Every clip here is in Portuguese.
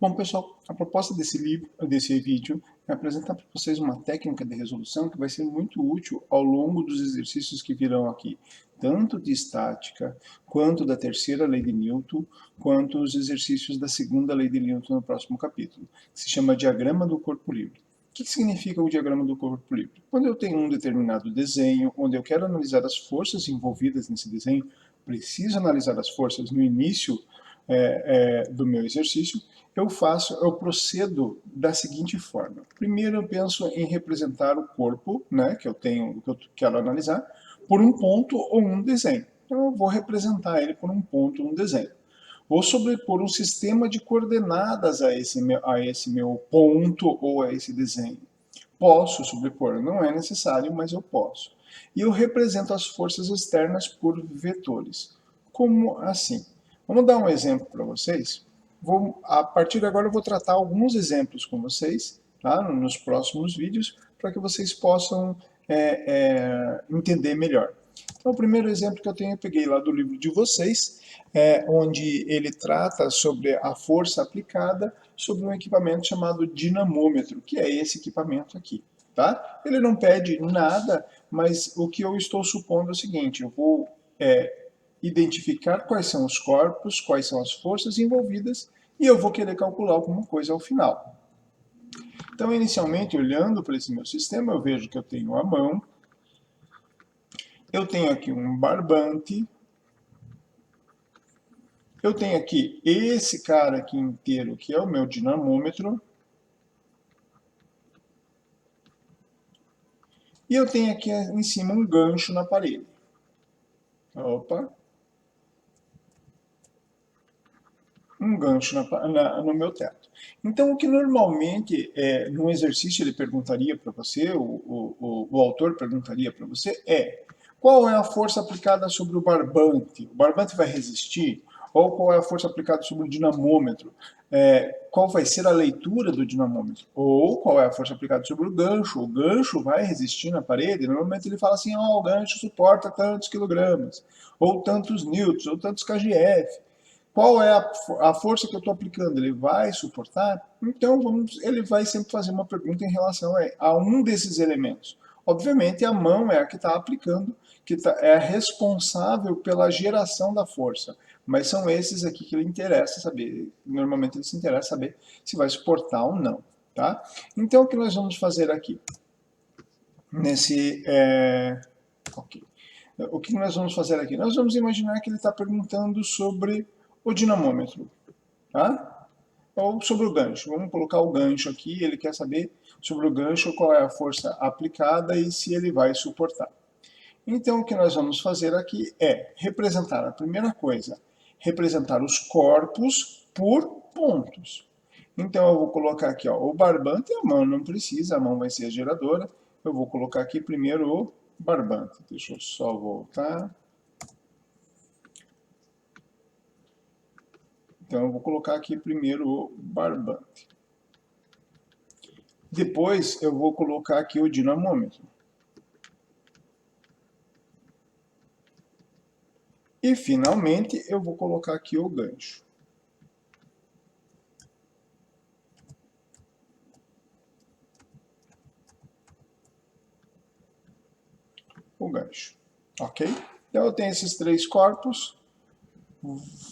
Bom, pessoal, a proposta desse vídeo é apresentar para vocês uma técnica de resolução que vai ser muito útil ao longo dos exercícios que virão aqui, tanto de estática, quanto da terceira lei de Newton, quanto os exercícios da segunda lei de Newton no próximo capítulo, que se chama diagrama do corpo livre. O que significa o diagrama do corpo livre? Quando eu tenho um determinado desenho, onde eu quero analisar as forças envolvidas nesse desenho, preciso analisar as forças no início do meu exercício, eu procedo da seguinte forma. Primeiro eu penso em representar o corpo, né, que eu quero analisar, por um ponto ou um desenho. Então eu vou representar ele por um ponto ou um desenho. Vou sobrepor um sistema de coordenadas a esse meu ponto ou a esse desenho. Posso sobrepor, não é necessário, mas eu posso. E eu represento as forças externas por vetores. Como assim? Vamos dar um exemplo para vocês. A partir de agora eu vou tratar alguns exemplos com vocês, tá? Nos próximos vídeos, para que vocês possam entender melhor. Então, o primeiro exemplo que eu peguei lá do livro de vocês, onde ele trata sobre a força aplicada sobre um equipamento chamado dinamômetro, que é esse equipamento aqui. Tá? Ele não pede nada, mas o que eu estou supondo é o seguinte, eu vou identificar quais são os corpos, quais são as forças envolvidas, e eu vou querer calcular alguma coisa ao final. Então, inicialmente, olhando para esse meu sistema, eu vejo que eu tenho a mão, eu tenho aqui um barbante, eu tenho aqui esse cara aqui inteiro, que é o meu dinamômetro, e eu tenho aqui em cima um gancho na parede. Opa! Um gancho no meu teto. Então, o que normalmente, num exercício, ele perguntaria para você, o autor perguntaria para você, qual é a força aplicada sobre o barbante? O barbante vai resistir? Ou qual é a força aplicada sobre o dinamômetro? Qual vai ser a leitura do dinamômetro? Ou qual é a força aplicada sobre o gancho? O gancho vai resistir na parede? Normalmente ele fala assim, o gancho suporta tantos quilogramas, ou tantos newtons, ou tantos kgf. Qual é a força que eu estou aplicando? Ele vai suportar? Então, ele vai sempre fazer uma pergunta em relação a um desses elementos. Obviamente, a mão é a que está aplicando, é responsável pela geração da força. Mas são esses aqui que ele interessa saber. Normalmente ele se interessa saber se vai suportar ou não. Tá? Então, o que nós vamos fazer aqui? O que nós vamos fazer aqui? Nós vamos imaginar que ele está perguntando sobre o dinamômetro, tá? Ou sobre o gancho. Vamos colocar o gancho aqui, ele quer saber sobre o gancho qual é a força aplicada e se ele vai suportar. Então, o que nós vamos fazer aqui é representar a primeira coisa, representar os corpos por pontos. Então, eu vou colocar aqui, o barbante e a mão, não precisa, a mão vai ser a geradora. Eu vou colocar aqui primeiro o barbante. Deixa eu só voltar. Então, eu vou colocar aqui primeiro o barbante. Depois, eu vou colocar aqui o dinamômetro. E, finalmente, eu vou colocar aqui o gancho. O gancho. Ok? Então, eu tenho esses três corpos.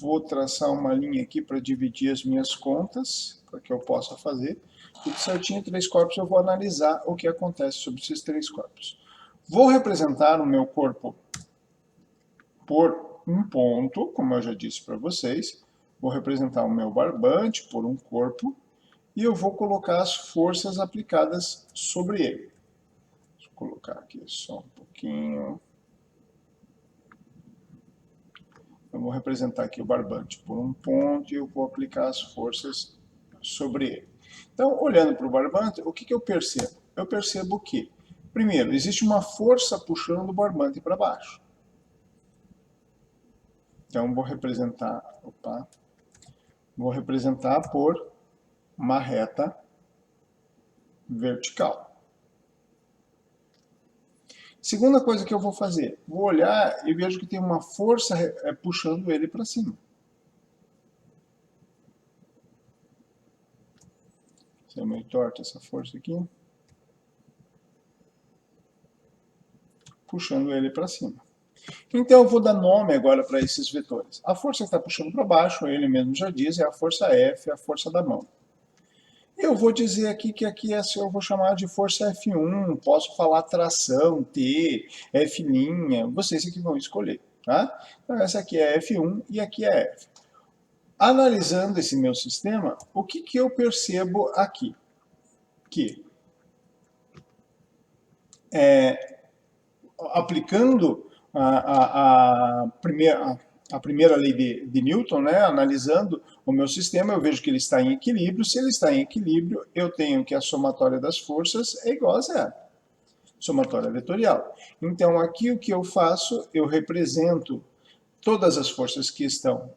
Vou traçar uma linha aqui para dividir as minhas contas, para que eu possa fazer. Tudo certinho, três corpos, eu vou analisar o que acontece sobre esses três corpos. Vou representar o meu corpo por um ponto, como eu já disse para vocês. Vou representar o meu barbante por um corpo e eu vou colocar as forças aplicadas sobre ele. Deixa eu colocar aqui só um pouquinho. Eu vou representar aqui o barbante por um ponto e eu vou aplicar as forças sobre ele. Então, olhando para o barbante, o que eu percebo? Eu percebo que, primeiro, existe uma força puxando o barbante para baixo. Então, vou representar por uma reta vertical. Segunda coisa que eu vou fazer, vou olhar e vejo que tem uma força puxando ele para cima. É meio torta essa força aqui. Puxando ele para cima. Então, eu vou dar nome agora para esses vetores. A força que está puxando para baixo, ele mesmo já diz, é a força F, a força da mão. Eu vou dizer aqui que aqui eu vou chamar de força F1, posso falar tração, T, F', vocês aqui vão escolher. Tá? Então, essa aqui é F1 e aqui é F. Analisando esse meu sistema, o que eu percebo aqui? Que aplicando a primeira lei de Newton, né, analisando o meu sistema, eu vejo que ele está em equilíbrio. Se ele está em equilíbrio, eu tenho que a somatória das forças é igual a zero. Somatória vetorial. Então, aqui o que eu faço? Eu represento todas as forças que estão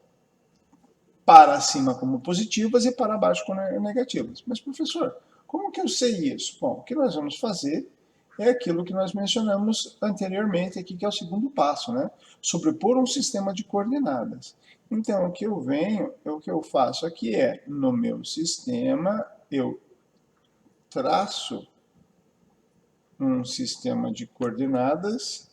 para cima como positivas e para baixo como negativas. Mas, professor, como que eu sei isso? Bom, o que nós vamos fazer é aquilo que nós mencionamos anteriormente aqui, que é o segundo passo, né? Sobrepor um sistema de coordenadas. Então, o que eu venho, o que eu faço aqui é, no meu sistema, eu traço um sistema de coordenadas,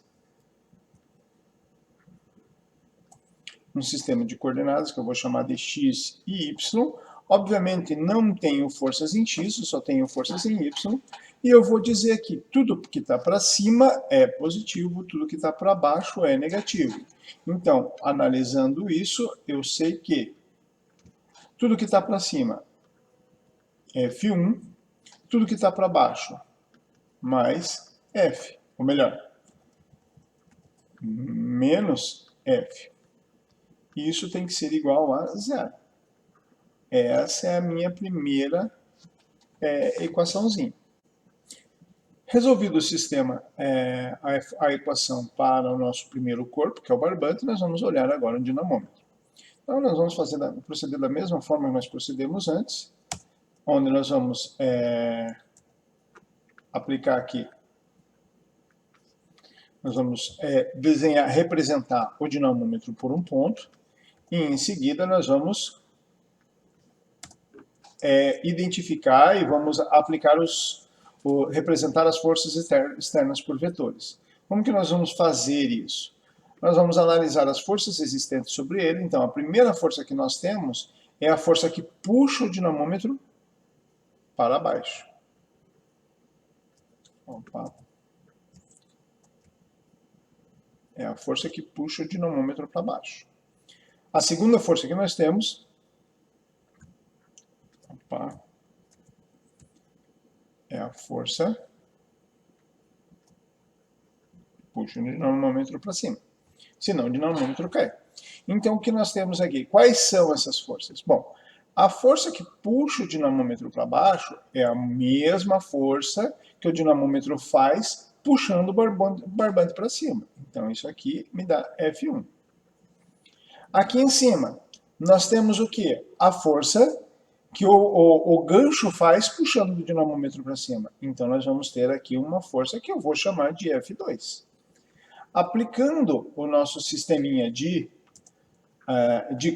que eu vou chamar de x e y. Obviamente, não tenho forças em x, eu só tenho forças em y. E eu vou dizer que tudo que está para cima é positivo, tudo que está para baixo é negativo. Então, analisando isso, eu sei que tudo que está para cima é F1, tudo que está para baixo mais F, ou melhor, menos F. Isso tem que ser igual a zero. Essa é a minha primeira equaçãozinha. Resolvido o sistema, a equação para o nosso primeiro corpo, que é o barbante, nós vamos olhar agora o dinamômetro. Então, nós vamos proceder da mesma forma que nós procedemos antes, onde nós vamos aplicar aqui, nós vamos representar o dinamômetro por um ponto, e em seguida nós vamos identificar e vamos aplicar representar as forças externas por vetores. Como que nós vamos fazer isso? Nós vamos analisar as forças existentes sobre ele. Então, a primeira força que nós temos é a força que puxa o dinamômetro para baixo. Opa. É a força que puxa o dinamômetro para baixo. A segunda força que nós temos... Opa. É a força que puxa o dinamômetro para cima. Senão o dinamômetro cai. Então, o que nós temos aqui? Quais são essas forças? Bom, a força que puxa o dinamômetro para baixo é a mesma força que o dinamômetro faz puxando o barbante para cima. Então, isso aqui me dá F1. Aqui em cima, nós temos o quê? A força que o gancho faz puxando o dinamômetro para cima. Então, nós vamos ter aqui uma força que eu vou chamar de F2. Aplicando o nosso sisteminha de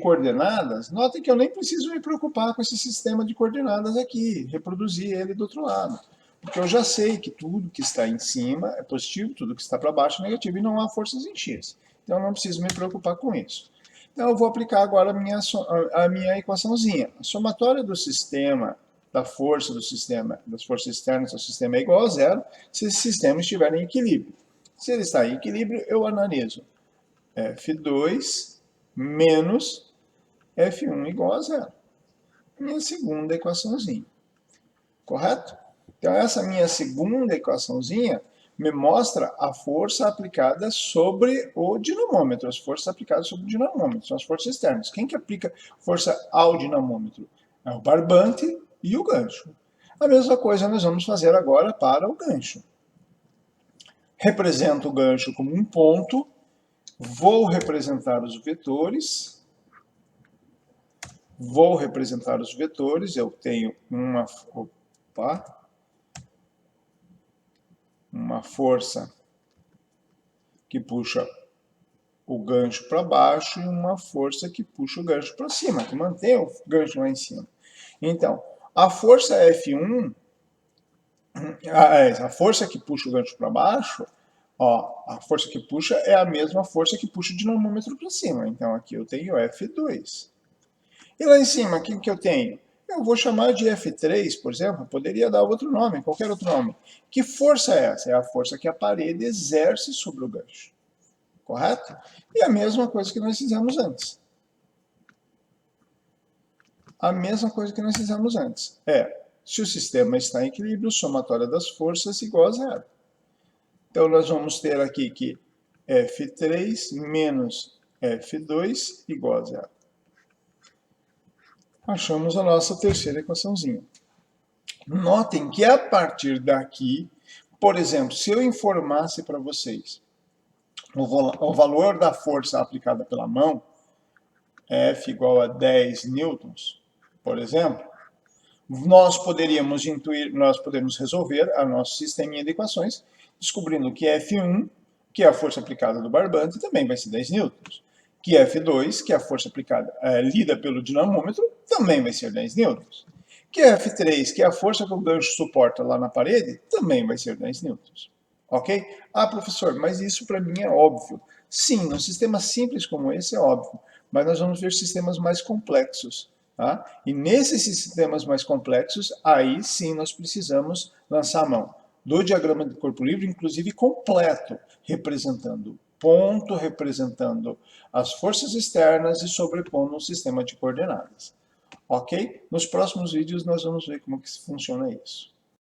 coordenadas, notem que eu nem preciso me preocupar com esse sistema de coordenadas aqui, reproduzir ele do outro lado. Porque eu já sei que tudo que está em cima é positivo, tudo que está para baixo é negativo e não há forças em x. Então, eu não preciso me preocupar com isso. Então, eu vou aplicar agora a minha equaçãozinha. A somatória do sistema, da força do sistema, das forças externas do sistema é igual a zero se esse sistema estiver em equilíbrio. Se ele está em equilíbrio, eu analiso F2 menos F1 igual a zero. Minha segunda equaçãozinha. Correto? Então, essa minha segunda equaçãozinha me mostra a força aplicada sobre o dinamômetro. As forças aplicadas sobre o dinamômetro são as forças externas. Quem que aplica força ao dinamômetro? É o barbante e o gancho. A mesma coisa nós vamos fazer agora para o gancho. Represento o gancho como um ponto, vou representar os vetores, eu tenho uma força que puxa o gancho para baixo e uma força que puxa o gancho para cima, que mantém o gancho lá em cima. Então, A força F1, a força que puxa o gancho para baixo, ó, a força que puxa é a mesma força que puxa o dinamômetro para cima. Então aqui eu tenho F2. E lá em cima, o que eu tenho? Eu vou chamar de F3, por exemplo, poderia dar outro nome, qualquer outro nome. Que força é essa? É a força que a parede exerce sobre o gancho. Correto? E a mesma coisa que nós fizemos antes. A mesma coisa que nós fizemos antes. Se o sistema está em equilíbrio, somatória das forças igual a zero. Então, nós vamos ter aqui que F3 menos F2 igual a zero. Achamos a nossa terceira equaçãozinha. Notem que a partir daqui, por exemplo, se eu informasse para vocês o valor da força aplicada pela mão, F igual a 10 newtons, por exemplo, nós poderíamos resolver a nosso sisteminha de equações, descobrindo que F1, que é a força aplicada do barbante, também vai ser 10 newtons. Que F2, que é a força aplicada, lida pelo dinamômetro, também vai ser 10 newtons. Que F3, que é a força que o gancho suporta lá na parede, também vai ser 10 newtons. Ok? Ah, professor, mas isso para mim é óbvio. Sim, num sistema simples como esse é óbvio, mas nós vamos ver sistemas mais complexos. Tá? E nesses sistemas mais complexos, aí sim nós precisamos lançar a mão do diagrama de corpo livre, inclusive completo, representando ponto, representando as forças externas e sobrepondo um sistema de coordenadas. Ok? Nos próximos vídeos nós vamos ver como que funciona isso.